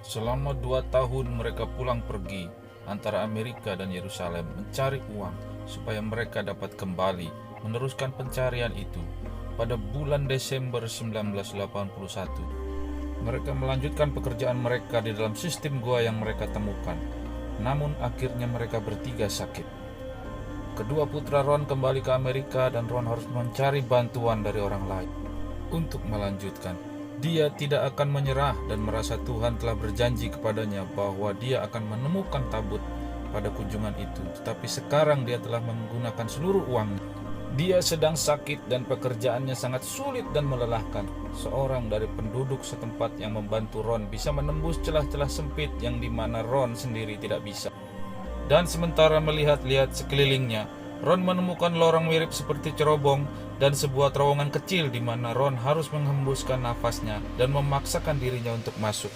Selama 2 tahun mereka pulang pergi antara Amerika dan Yerusalem mencari uang supaya mereka dapat kembali meneruskan pencarian itu. Pada bulan Desember 1981, mereka melanjutkan pekerjaan mereka di dalam sistem gua yang mereka temukan. Namun akhirnya mereka bertiga sakit. Kedua putra Ron kembali ke Amerika dan Ron harus mencari bantuan dari orang lain untuk melanjutkan. Dia tidak akan menyerah dan merasa Tuhan telah berjanji kepadanya bahwa dia akan menemukan tabut pada kunjungan itu. Tetapi sekarang dia telah menggunakan seluruh uangnya. Dia sedang sakit dan pekerjaannya sangat sulit dan melelahkan. Seorang dari penduduk setempat yang membantu Ron bisa menembus celah-celah sempit yang dimana Ron sendiri tidak bisa. Dan sementara melihat-lihat sekelilingnya, Ron menemukan lorong mirip seperti cerobong dan sebuah terowongan kecil di mana Ron harus menghembuskan nafasnya dan memaksakan dirinya untuk masuk.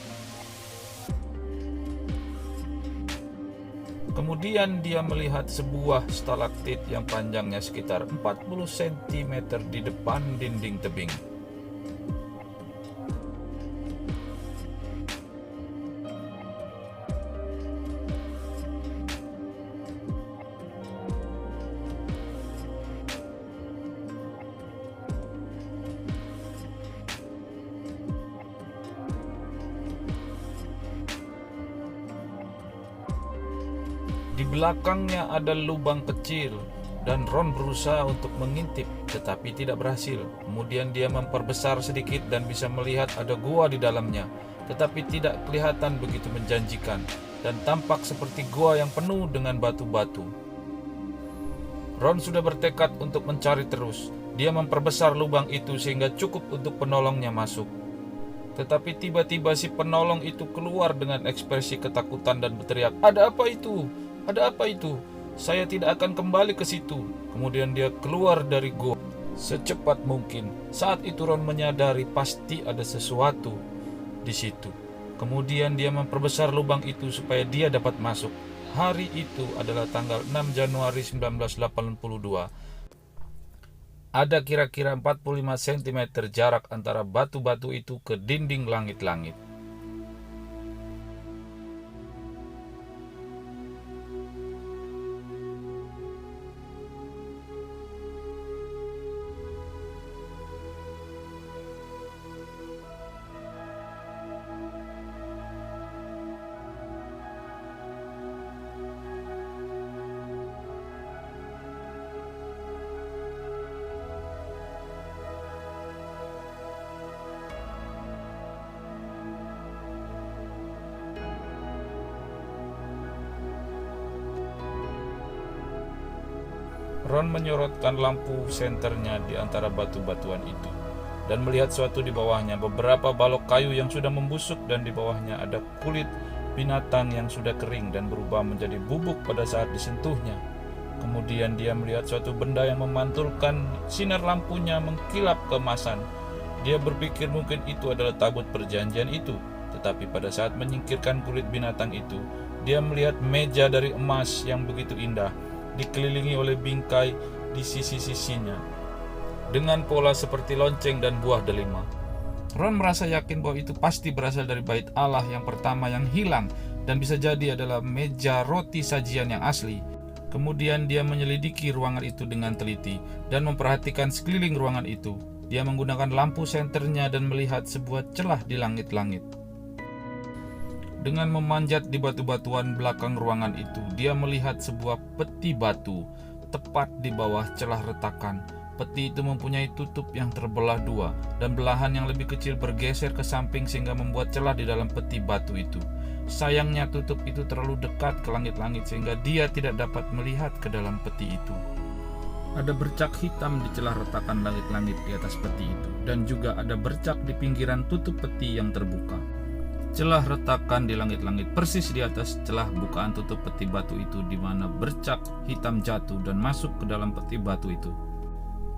Kemudian dia melihat sebuah stalaktit yang panjangnya sekitar 40 cm di depan dinding tebing. Di belakangnya ada lubang kecil dan Ron berusaha untuk mengintip tetapi tidak berhasil. Kemudian dia memperbesar sedikit dan bisa melihat ada gua di dalamnya, tetapi tidak kelihatan begitu menjanjikan dan tampak seperti gua yang penuh dengan batu-batu. Ron sudah bertekad untuk mencari terus. Dia memperbesar lubang itu sehingga cukup untuk penolongnya masuk. Tetapi tiba-tiba si penolong itu keluar dengan ekspresi ketakutan dan berteriak, "Ada apa itu? Ada apa itu? Saya tidak akan kembali ke situ." Kemudian dia keluar dari gua secepat mungkin. Saat itu Ron menyadari pasti ada sesuatu di situ. Kemudian dia memperbesar lubang itu supaya dia dapat masuk. Hari itu adalah tanggal 6 Januari 1982. Ada kira-kira 45 cm jarak antara batu-batu itu ke dinding langit-langit. Ron menyorotkan lampu senternya di antara batu-batuan itu dan melihat suatu di bawahnya, beberapa balok kayu yang sudah membusuk, dan di bawahnya ada kulit binatang yang sudah kering dan berubah menjadi bubuk pada saat disentuhnya. Kemudian dia melihat suatu benda yang memantulkan sinar lampunya mengkilap keemasan. Dia berpikir mungkin itu adalah tabut perjanjian itu, tetapi pada saat menyingkirkan kulit binatang itu, dia melihat meja dari emas yang begitu indah, dikelilingi oleh bingkai di sisi-sisinya dengan pola seperti lonceng dan buah delima. Ron merasa yakin bahwa itu pasti berasal dari bait Allah yang pertama yang hilang dan bisa jadi adalah meja roti sajian yang asli. Kemudian dia menyelidiki ruangan itu dengan teliti dan memperhatikan sekeliling ruangan itu. Dia menggunakan lampu senternya dan melihat sebuah celah di langit-langit. Dengan memanjat di batu-batuan belakang ruangan itu, dia melihat sebuah peti batu tepat di bawah celah retakan. Peti itu mempunyai tutup yang terbelah dua, dan belahan yang lebih kecil bergeser ke samping sehingga membuat celah di dalam peti batu itu. Sayangnya tutup itu terlalu dekat ke langit-langit sehingga dia tidak dapat melihat ke dalam peti itu. Ada bercak hitam di celah retakan langit-langit di atas peti itu, dan juga ada bercak di pinggiran tutup peti yang terbuka. Celah retakan di langit-langit persis di atas celah bukaan tutup peti batu itu, di mana bercak hitam jatuh dan masuk ke dalam peti batu itu.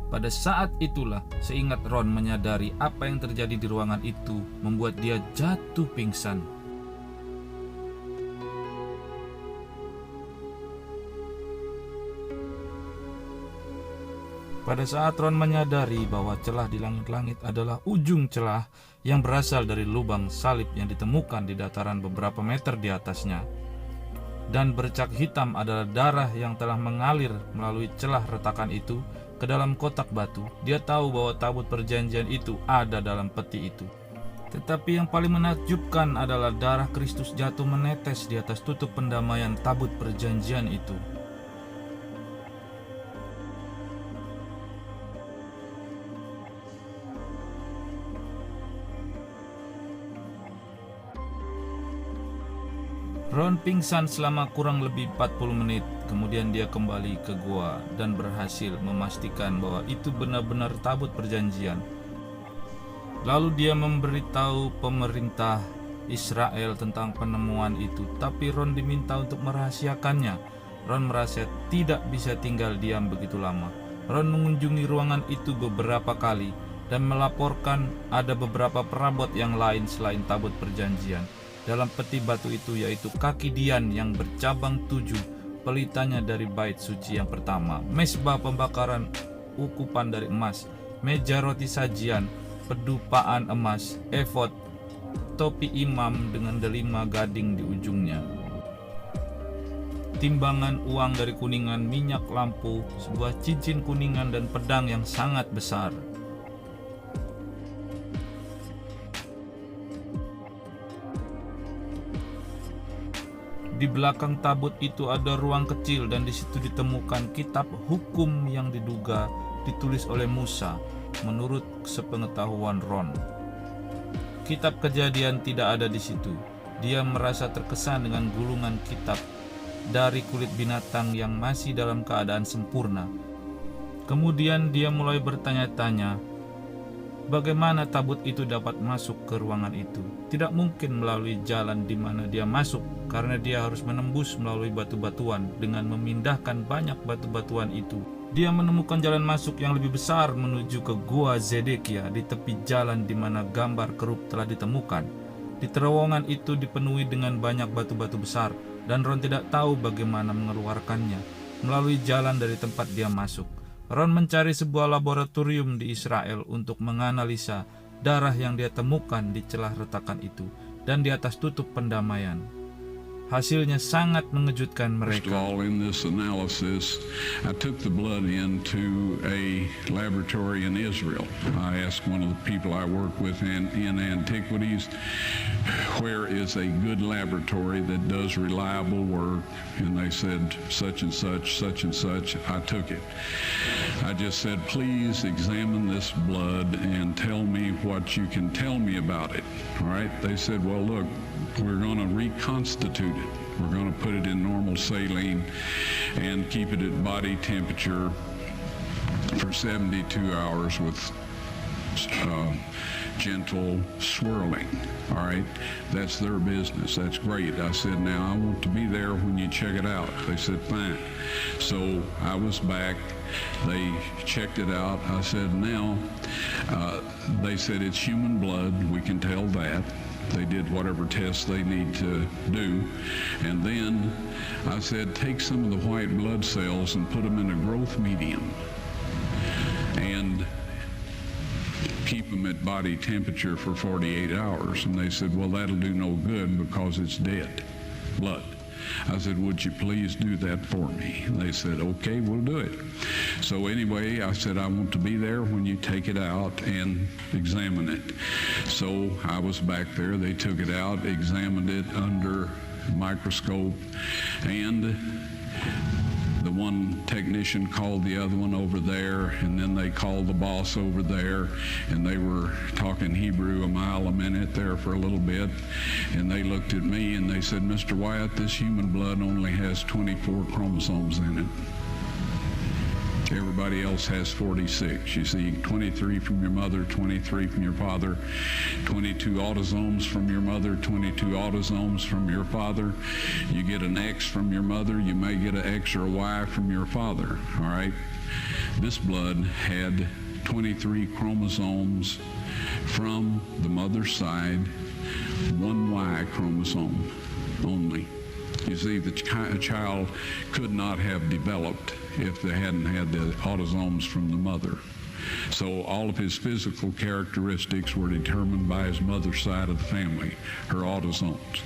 Pada saat itulah seingat Ron menyadari apa yang terjadi di ruangan itu membuat dia jatuh pingsan. Pada saat Ron menyadari bahwa celah di langit-langit adalah ujung celah yang berasal dari lubang salib yang ditemukan di dataran beberapa meter di atasnya, dan bercak hitam adalah darah yang telah mengalir melalui celah retakan itu ke dalam kotak batu, dia tahu bahwa tabut perjanjian itu ada dalam peti itu. Tetapi yang paling menakjubkan adalah darah Kristus jatuh menetes di atas tutup pendamaian tabut perjanjian itu. Ron pingsan selama kurang lebih 40 menit, kemudian dia kembali ke gua dan berhasil memastikan bahwa itu benar-benar tabut perjanjian. Lalu dia memberitahu pemerintah Israel tentang penemuan itu, tapi Ron diminta untuk merahasiakannya. Ron merasa tidak bisa tinggal diam begitu lama. Ron mengunjungi ruangan itu beberapa kali dan melaporkan ada beberapa perabot yang lain selain tabut perjanjian dalam peti batu itu, yaitu kaki Dian yang bercabang 7, pelitanya dari bait suci yang pertama, mezbah pembakaran ukupan dari emas, meja roti sajian, pedupaan emas, efod, topi imam dengan delima gading di ujungnya, timbangan uang dari kuningan, minyak lampu, sebuah cincin kuningan, dan pedang yang sangat besar. Di belakang tabut itu ada ruang kecil dan di situ ditemukan kitab hukum yang diduga ditulis oleh Musa menurut sepengetahuan Ron. Kitab Kejadian tidak ada di situ. Dia merasa terkesan dengan gulungan kitab dari kulit binatang yang masih dalam keadaan sempurna. Kemudian dia mulai bertanya-tanya, bagaimana tabut itu dapat masuk ke ruangan itu? Tidak mungkin melalui jalan di mana dia masuk, karena dia harus menembus melalui batu-batuan. Dengan memindahkan banyak batu-batuan itu, dia menemukan jalan masuk yang lebih besar menuju ke Gua Zedekia di tepi jalan di mana gambar kerub telah ditemukan. Di terowongan itu dipenuhi dengan banyak batu-batu besar, dan Ron tidak tahu bagaimana mengeluarkannya melalui jalan dari tempat dia masuk. Ron mencari sebuah laboratorium di Israel untuk menganalisa darah yang dia temukan di celah retakan itu dan di atas tutup pendamaian. Hasilnya sangat mengejutkan mereka. First of all, in this analysis, I took the blood into a laboratory in Israel. I asked one of the people I work with in antiquities, where is a good laboratory that does reliable work? And they said, such and such, such and such. I took it. I just said, please examine this blood and tell me what you can tell me about it. All right? They said, well, look, we're going to reconstitute it. We're going to put it in normal saline and keep it at body temperature for 72 hours with gentle swirling. All right, that's their business. That's great. I said, now I want to be there when you check it out. They said, fine. So I was back. They checked it out. I said, now, they said it's human blood. We can tell that. They did whatever tests they need to do. And then I said, take some of the white blood cells and put them in a growth medium and keep them at body temperature for 48 hours. And they said, well, that'll do no good because it's dead blood. I said, would you please do that for me? And they said, okay, we'll do it. So anyway, I said, I want to be there when you take it out and examine it. So I was back there. They took it out, examined it under microscope, and the one technician called the other one over there, and then they called the boss over there, and they were talking Hebrew a mile a minute there for a little bit, and they looked at me and they said, Mr. Wyatt, this human blood only has 24 chromosomes in it. Everybody else has 46. You see, 23 from your mother, 23 from your father, 22 autosomes from your mother, 22 autosomes from your father. You get an X from your mother, you may get an X or a Y from your father, all right? This blood had 23 chromosomes from the mother's side, one Y chromosome only. You see, the child could not have developed if they hadn't had the autosomes from the mother. So all of his physical characteristics were determined by his mother's side of the family, her autosomes.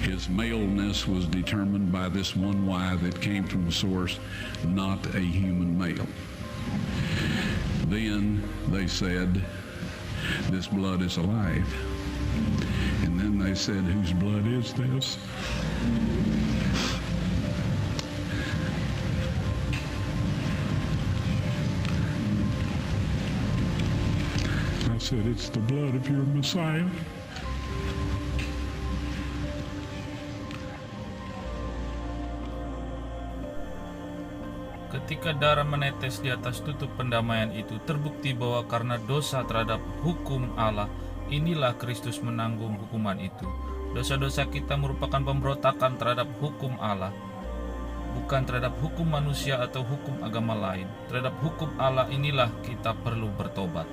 His maleness was determined by this one Y that came from a source not a human male. Then they said, this blood is alive. And then they said, whose blood is this? I said, it's the blood of your Messiah. Ketika darah menetes di atas tutup pendamaian itu, terbukti bahwa karena dosa terhadap hukum Allah, inilah Kristus menanggung hukuman itu. Dosa-dosa kita merupakan pemberontakan terhadap hukum Allah, bukan terhadap hukum manusia atau hukum agama lain. Terhadap hukum Allah inilah kita perlu bertobat.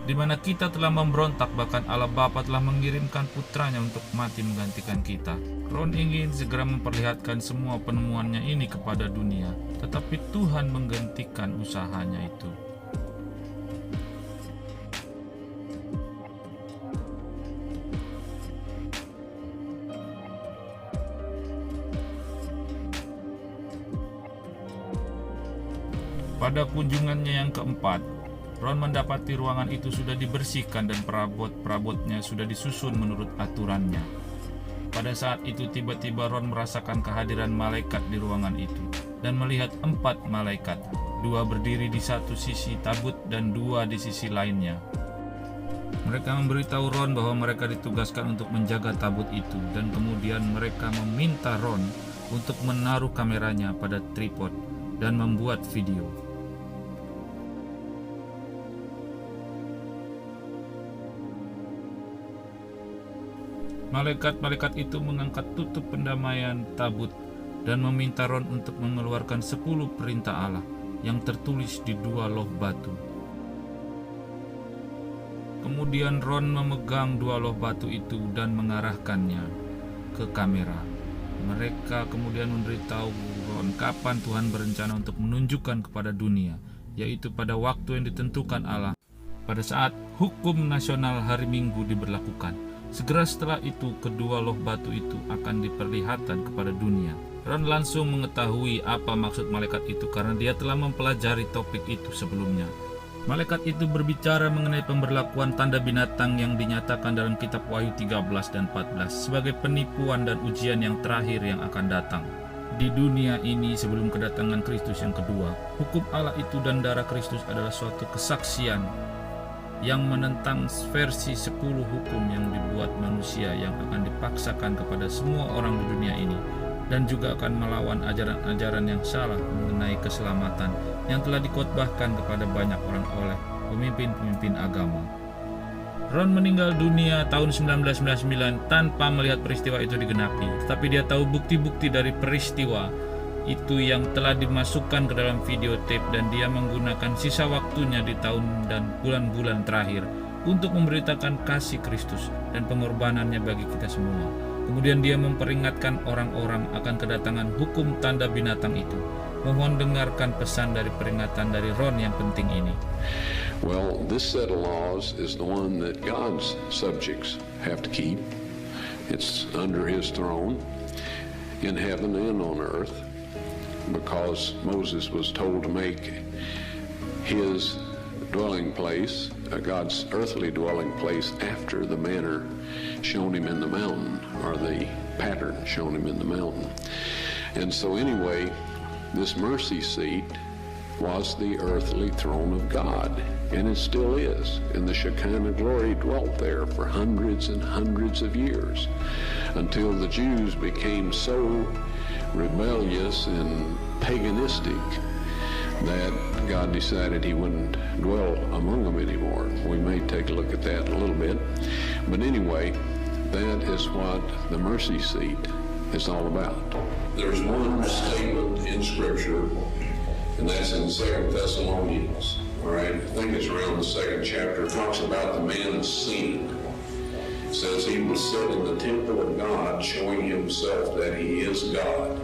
Di mana kita telah memberontak, bahkan Allah Bapa telah mengirimkan putranya untuk mati menggantikan kita. Ron ingin segera memperlihatkan semua penemuannya ini kepada dunia, tetapi Tuhan menghentikan usahanya itu. Pada kunjungannya yang keempat, Ron mendapati ruangan itu sudah dibersihkan dan perabot-perabotnya sudah disusun menurut aturannya. Pada saat itu tiba-tiba Ron merasakan kehadiran malaikat di ruangan itu dan melihat 4 malaikat, 2 berdiri di satu sisi tabut dan 2 di sisi lainnya. Mereka memberitahu Ron bahwa mereka ditugaskan untuk menjaga tabut itu, dan kemudian mereka meminta Ron untuk menaruh kameranya pada tripod dan membuat video. Malaikat-malaikat itu mengangkat tutup pendamaian tabut dan meminta Ron untuk mengeluarkan 10 perintah Allah yang tertulis di 2 loh batu. Kemudian Ron memegang 2 loh batu itu dan mengarahkannya ke kamera. Mereka kemudian memberitahu Ron kapan Tuhan berencana untuk menunjukkan kepada dunia, yaitu pada waktu yang ditentukan Allah, pada saat hukum nasional hari Minggu diberlakukan. Segera setelah itu, kedua loh batu itu akan diperlihatkan kepada dunia. Ron langsung mengetahui apa maksud malaikat itu karena dia telah mempelajari topik itu sebelumnya. Malaikat itu berbicara mengenai pemberlakuan tanda binatang yang dinyatakan dalam kitab Wahyu 13 dan 14 sebagai penipuan dan ujian yang terakhir yang akan datang. Di dunia ini sebelum kedatangan Kristus yang kedua, hukum Allah itu dan darah Kristus adalah suatu kesaksian yang menentang versi 10 hukum yang dibuat manusia yang akan dipaksakan kepada semua orang di dunia ini, dan juga akan melawan ajaran-ajaran yang salah mengenai keselamatan yang telah dikotbahkan kepada banyak orang oleh pemimpin-pemimpin agama. Ron meninggal dunia tahun 1999 tanpa melihat peristiwa itu digenapi, tetapi dia tahu bukti-bukti dari peristiwa itu yang telah dimasukkan ke dalam videotape, dan dia menggunakan sisa waktunya di tahun dan bulan-bulan terakhir untuk memberitakan kasih Kristus dan pengorbanannya bagi kita semua. Kemudian dia memperingatkan orang-orang akan kedatangan hukum tanda binatang itu. Mohon dengarkan pesan dari peringatan dari Ron yang penting ini. Well, this set of laws is the one that God's subjects have to keep. It's under his throne in heaven and on earth, because Moses was told to make his dwelling place, God's earthly dwelling place, after the manner shown him in the mountain, or the pattern shown him in the mountain. And so anyway, this mercy seat was the earthly throne of God, and it still is. And the Shekinah glory dwelt there for hundreds and hundreds of years, until the Jews became so rebellious and paganistic that God decided he wouldn't dwell among them anymore. We may take a look at that a little bit. But anyway, that is what the mercy seat is all about. There's one statement in Scripture, and that's in 2 Thessalonians. All right, I think it's around the 2nd chapter. It talks about the man of sin. It says he was set in the temple of God, showing him himself that he is God.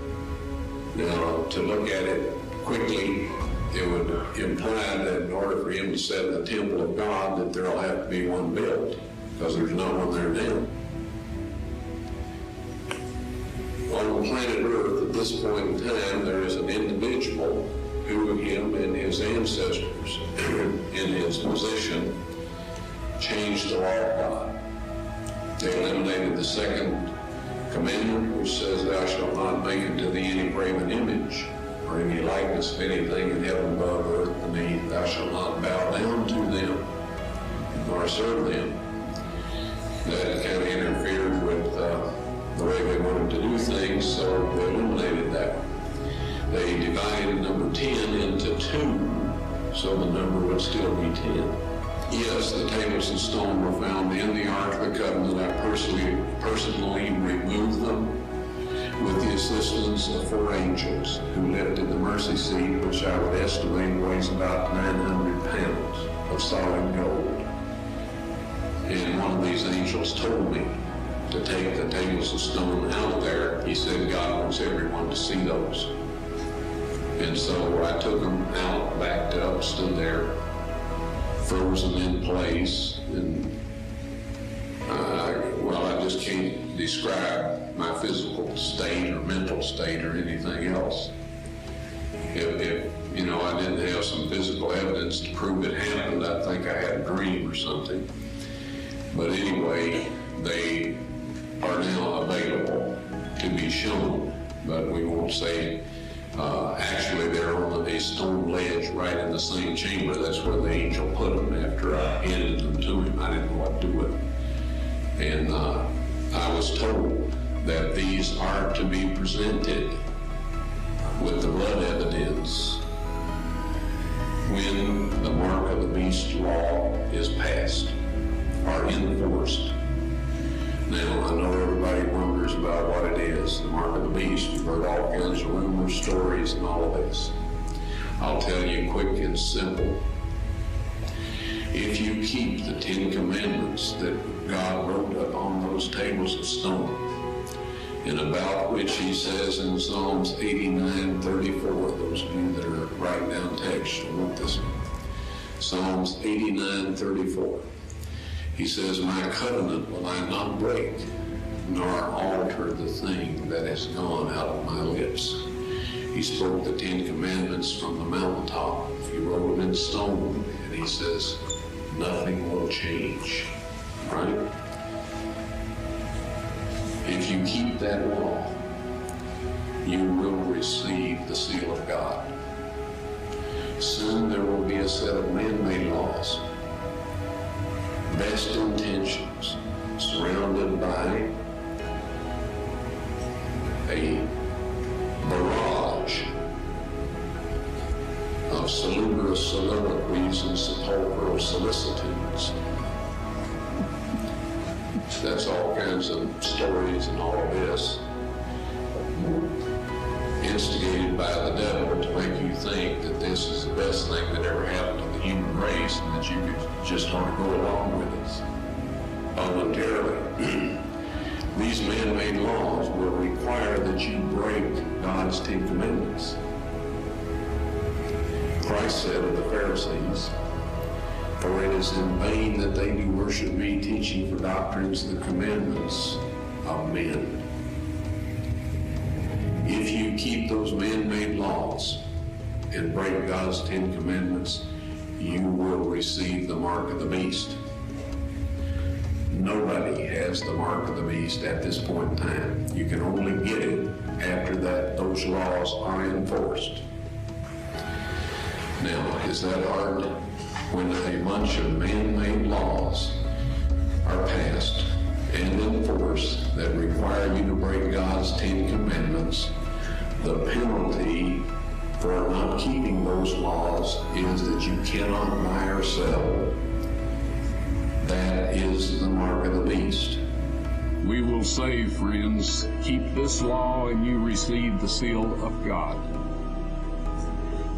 Now, to look at it quickly, it would imply that in order for him to sit in the temple of God, that there'll have to be one built, because there's no one there now. On planet Earth, at this point in time, there is an individual who him and his ancestors, in his position, changed the law of God. They eliminated the second commandment, which says, "Thou shalt not make unto thee any graven image, or any likeness of anything in heaven, above, earth, beneath. Thou shalt not bow down to them, nor serve them." That kind of interfered with the way they wanted to do things, so they eliminated that. They divided number 10 into 2, so the number would still be 10. Yes, the tables of stone were found in the Ark of the Covenant. I personally removed them with the assistance of 4 angels who lifted the mercy seat, which I would estimate weighs about 900 pounds of solid gold. And one of these angels told me to take the tables of stone out of there. He said God wants everyone to see those. And so I took them out, backed up, stood there, froze them in place, and I just can't describe my physical state or mental state or anything else. If I didn't have some physical evidence to prove it happened, I think I had a dream or something. But anyway, they are now available to be shown, but we won't say. Actually, they're on a stone ledge right in the same chamber. That's where the angel put them after I handed them to him. I didn't know what to do with them. And I was told that these are to be presented with the blood evidence when the mark of the beast law is passed or enforced. Now, I know everybody wonders about what it is, the mark of the beast. You've heard all kinds of rumors, stories, and all of this. I'll tell you quick and simple. If you keep the 10 commandments that God wrote up on those tables of stone, and about which he says in Psalms 89:34, those of you that are writing down text, you'll want this one. Psalms 89:34. He says, "My covenant will I not break, nor alter the thing that has gone out of my lips." He spoke the 10 commandments from the mountaintop. He wrote them in stone, and he says, nothing will change, right? If you keep that law, you will receive the seal of God. Soon there will be a set of man-made laws, best intentions, surrounded by a barrage of salubrious soliloquies and sepulchral solicitudes. That's all kinds of stories and all of this instigated by the devil to make you think that this is the best thing that ever happened to the human race and that you could just want to go along with us voluntarily. These man-made laws will require that you break God's 10 commandments. Christ said of the Pharisees, "For it is in vain that they do worship me, teaching for doctrines the commandments of men." If you keep those man-made laws and break God's 10 commandments, you will receive the mark of the beast. Nobody has the mark of the beast at this point in time. You can only get it after that those laws are enforced. Now, is that hard? When a bunch of man-made laws are passed and enforced that require you to break God's 10 commandments, the penalty for not keeping those laws is that you cannot buy or sell. That is the mark of the beast. We will say, friends, keep this law and you receive the seal of God.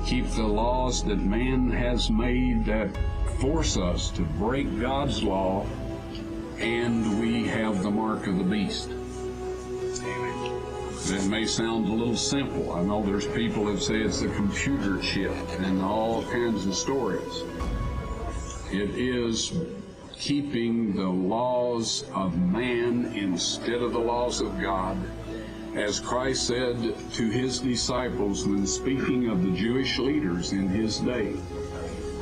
Keep the laws that man has made that force us to break God's law, and we have the mark of the beast. It may sound a little simple. I know there's people that say it's a computer chip and all kinds of stories. It is keeping the laws of man instead of the laws of God. As Christ said to his disciples when speaking of the Jewish leaders in his day,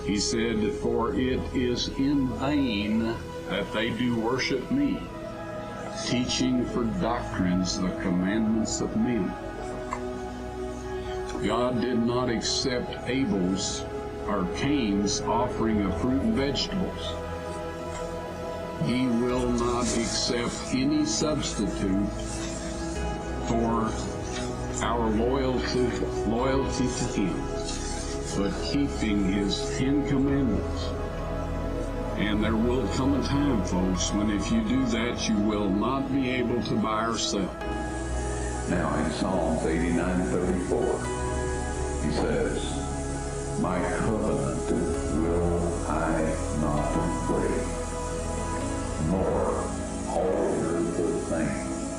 he said, "For it is in vain that they do worship me, teaching for doctrines the commandments of men." God did not accept Abel's or Cain's offering of fruit and vegetables. He will not accept any substitute for our loyalty to him, but keeping his 10 commandments. And there will come a time, folks, when if you do that, you will not be able to buy or sell. Now in Psalms 89:34, he says, "My covenant will I not break, nor alter the thing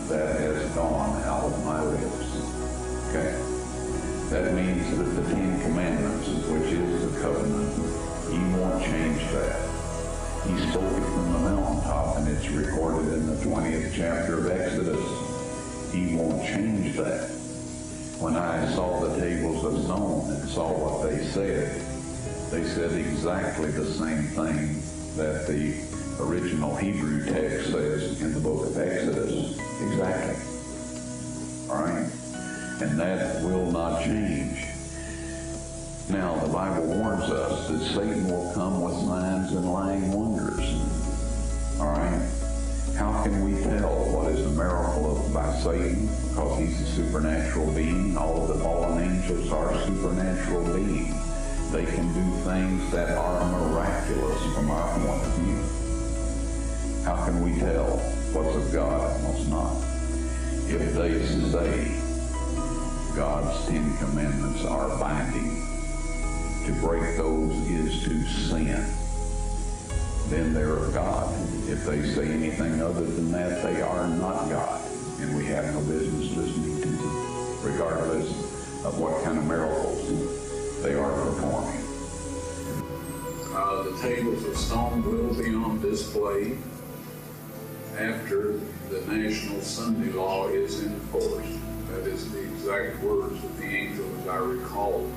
that has gone out of my lips." Okay? That means that the 10 Commandments, which is the covenant, he won't change that. He spoke it from the mountaintop, and it's recorded in the 20th chapter of Exodus. He won't change that. When I saw the tables of stone and saw what they said exactly the same thing that the original Hebrew text says in the book of Exodus. Exactly. All right? And that will not change. Now, the Bible warns us that Satan will come with signs and lying wonders. All right? How can we tell what is a miracle by Satan? Because he's a supernatural being. All of the fallen angels are supernatural beings. They can do things that are miraculous from our point of view. How can we tell what's of God and what's not? If they say God's 10 Commandments are binding, to break those is to sin, then they're of God. If they say anything other than that, they are not God, and we have no business listening to them, regardless of what kind of miracles they are performing. The tables of stone will be on display after the National Sunday Law is enforced. That is the exact words of the angel, as I recall.